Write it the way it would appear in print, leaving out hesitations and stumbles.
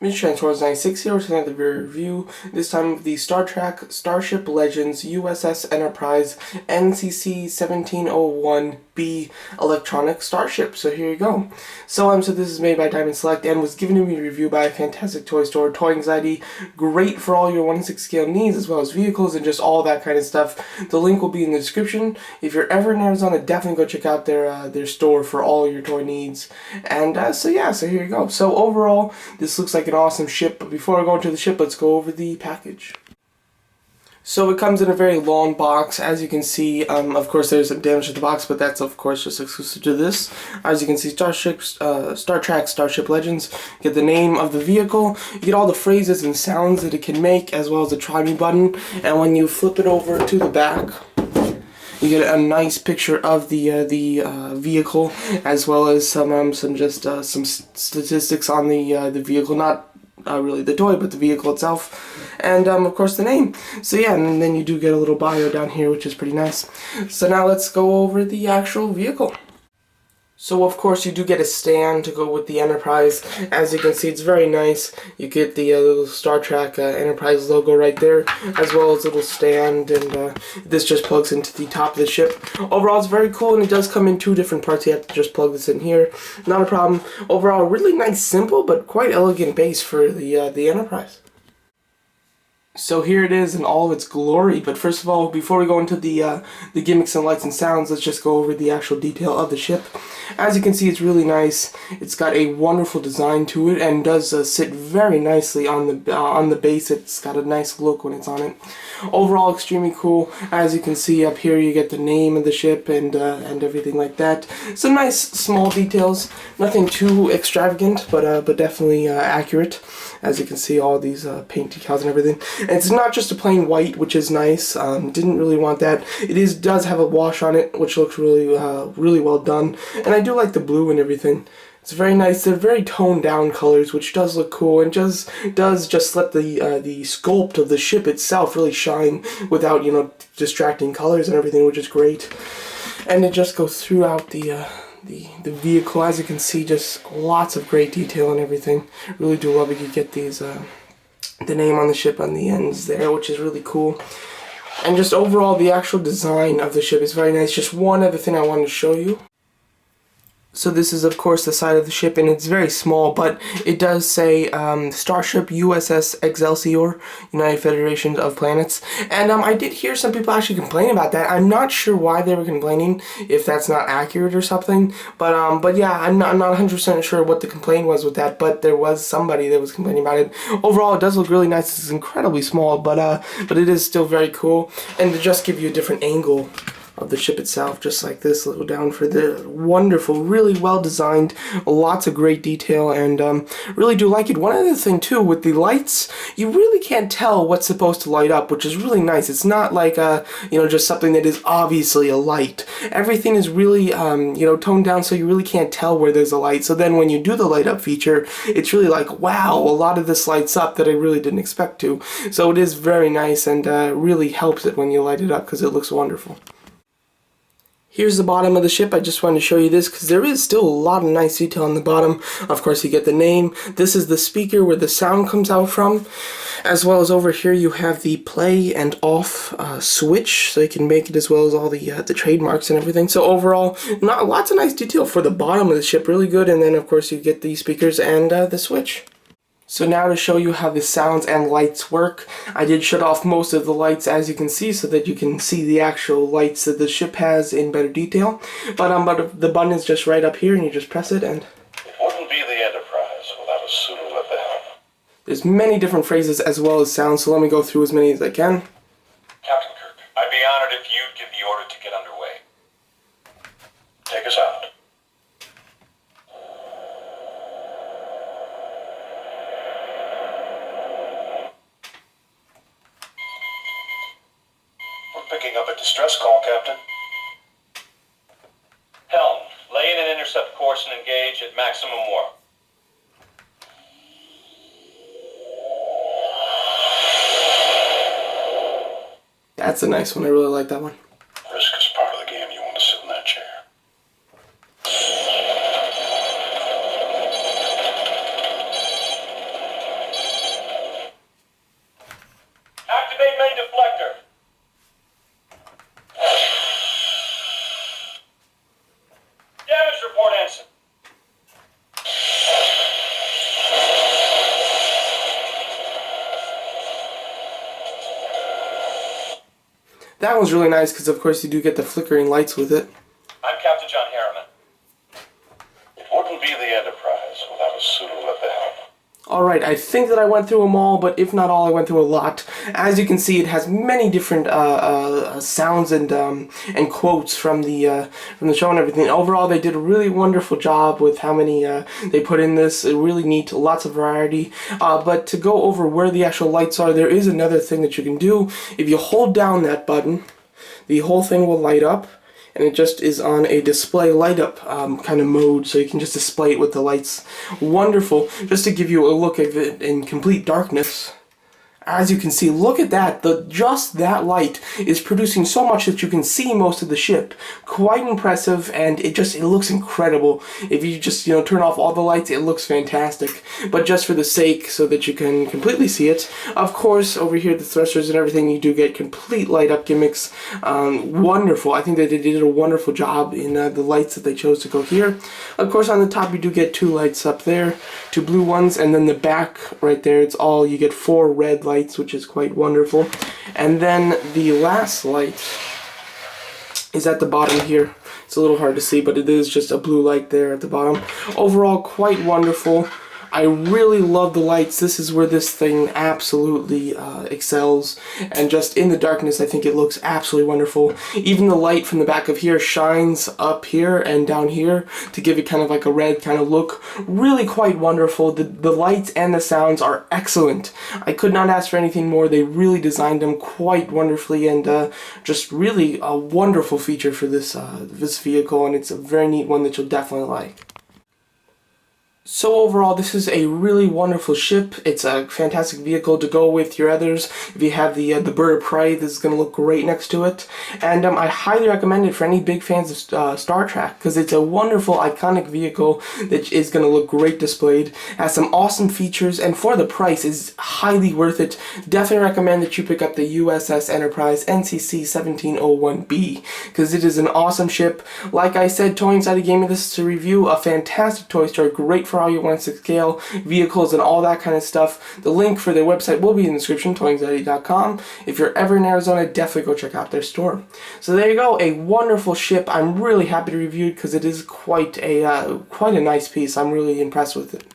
Mr. Transformers 96 here with another review, this time of the Star Trek Starship Legends U.S.S. Enterprise NCC-1701-B electronic starship. So here you go. So this is made by Diamond Select and was given to me a review by a fantastic toy store, Toy Anxiety. Great for all your 1/6 scale needs as well as vehicles and just all that kind of stuff. The link will be in the description. If you're ever in Arizona, definitely go check out their store for all your toy needs. And so here you go. So overall, this looks like an awesome ship, but before I go into the ship, let's go over the package. So it comes in a very long box, as you can see. Of course there's some damage to the box, but that's of course just exclusive to this. As you can see, Star Trek Starship Legends. You get the name of the vehicle, you get all the phrases and sounds that it can make, as well as the try me button, and when you flip it over to the back, you get a nice picture of the vehicle, as well as some statistics on the vehicle, not really the toy, but the vehicle itself, and of course the name. So yeah, and then you do get a little bio down here, which is pretty nice. So now let's go over the actual vehicle. So of course you do get a stand to go with the Enterprise. As you can see, it's very nice. You get the little Star Trek Enterprise logo right there, as well as a little stand, and this just plugs into the top of the ship. Overall, it's very cool, and it does come in two different parts. You have to just plug this in here. Not a problem. Overall, really nice, simple, but quite elegant base for the Enterprise. So here it is in all of its glory, but first of all, before we go into the gimmicks and lights and sounds, let's just go over the actual detail of the ship. As you can see, it's really nice. It's got a wonderful design to it, and does sit very nicely on the base. It's got a nice look when it's on it. Overall, extremely cool. As you can see up here, you get the name of the ship and everything like that. Some nice small details, nothing too extravagant, but definitely accurate. As you can see, all these paint decals and everything. And it's not just a plain white, which is nice. Didn't really want that. It does have a wash on it, which looks really well done. And I do like the blue and everything. It's very nice. They're very toned down colors, which does look cool, and does just let the sculpt of the ship itself really shine without, distracting colors and everything, which is great. And it just goes throughout the vehicle. As you can see, just lots of great detail and everything. Really do love it. You get these the name on the ship on the ends there, which is really cool. And just overall, the actual design of the ship is very nice. Just one other thing I wanted to show you. So this is of course the side of the ship, and it's very small, but it does say Starship U.S.S. Excelsior, United Federation of Planets. And I did hear some people actually complain about that. I'm not sure why they were complaining, if that's not accurate or something. But yeah, I'm not 100% sure what the complaint was with that, but there was somebody that was complaining about it. Overall, it does look really nice. It's incredibly small, but it is still very cool. And to just give you a different angle of the ship itself, just like this, little down for the wonderful, really well designed, lots of great detail, and really do like it. One other thing too, with the lights, you really can't tell what's supposed to light up, which is really nice. It's not like just something that is obviously a light. Everything is really toned down, so you really can't tell where there's a light. So then when you do the light up feature, it's really like, wow, a lot of this lights up that I really didn't expect to. So it is very nice, and really helps it when you light it up, because it looks wonderful. Here's the bottom of the ship. I just wanted to show you this because there is still a lot of nice detail on the bottom. Of course, you get the name. This is the speaker where the sound comes out from. As well as over here, you have the play and off switch, so you can make it, as well as all the trademarks and everything. So overall, lots of nice detail for the bottom of the ship. Really good. And then, of course, you get the speakers and the switch. So now to show you how the sounds and lights work, I did shut off most of the lights, as you can see, so that you can see the actual lights that the ship has in better detail. But the button is just right up here, and you just press it, and it wouldn't be the Enterprise without a suitable at the helm. There's many different phrases as well as sounds, so let me go through as many as I can. Captain Kirk, I'd be honored if you'd give the order to get underway. Take us out. Picking up a distress call, Captain. Helm, lay in an intercept course and engage at maximum warp. That's a nice one. I really like that one. Risk is part of the game. You want to sit in that chair. That was really nice because, of course, you do get the flickering lights with it. I'm Captain John Harriman. It wouldn't be the Enterprise without a Sulu at the helm. Alright, I think that I went through them all, but if not all, I went through a lot. As you can see, it has many different sounds and quotes from the show and everything. Overall, they did a really wonderful job with how many they put in this. Really neat, lots of variety. But to go over where the actual lights are, there is another thing that you can do. If you hold down that button, the whole thing will light up. And it just is on a display light up kind of mode, so you can just display it with the lights. Wonderful. Just to give you a look at it in complete darkness. As you can see, look at that. Just that light is producing so much that you can see most of the ship. Quite impressive, and it looks incredible. If you just turn off all the lights, it looks fantastic. But just for the sake, so that you can completely see it, of course, over here the thrusters and everything, you do get complete light up gimmicks. Wonderful. I think that they did a wonderful job in the lights that they chose to go here. Of course, on the top you do get 2 lights up there, 2 blue ones, and then the back right there, you get 4 red lights, which is quite wonderful. And then the last light is at the bottom here. It's a little hard to see, but it is just a blue light there at the bottom. Overall, quite wonderful. I really love the lights. This is where this thing absolutely excels. And just in the darkness, I think it looks absolutely wonderful. Even the light from the back of here shines up here and down here to give it kind of like a red kind of look. Really quite wonderful. The lights and the sounds are excellent. I could not ask for anything more. They really designed them quite wonderfully, and just really a wonderful feature for this vehicle, and it's a very neat one that you'll definitely like. So overall, this is a really wonderful ship. It's a fantastic vehicle to go with your others. If you have the Bird of Prey, this is going to look great next to it. And I highly recommend it for any big fans of Star Trek, because it's a wonderful, iconic vehicle that is going to look great displayed. Has some awesome features, and for the price is highly worth it. Definitely recommend that you pick up the U.S.S. Enterprise NCC-1701-B, because it is an awesome ship. Like I said, Toy Anxiety gave me this to review. A fantastic toy store, great for all your 1/6 scale vehicles and all that kind of stuff. The link for their website will be in the description, toyanxiety.com. If you're ever in Arizona, definitely go check out their store. So there you go, a wonderful ship. I'm really happy to review it because it is quite a nice piece. I'm really impressed with it.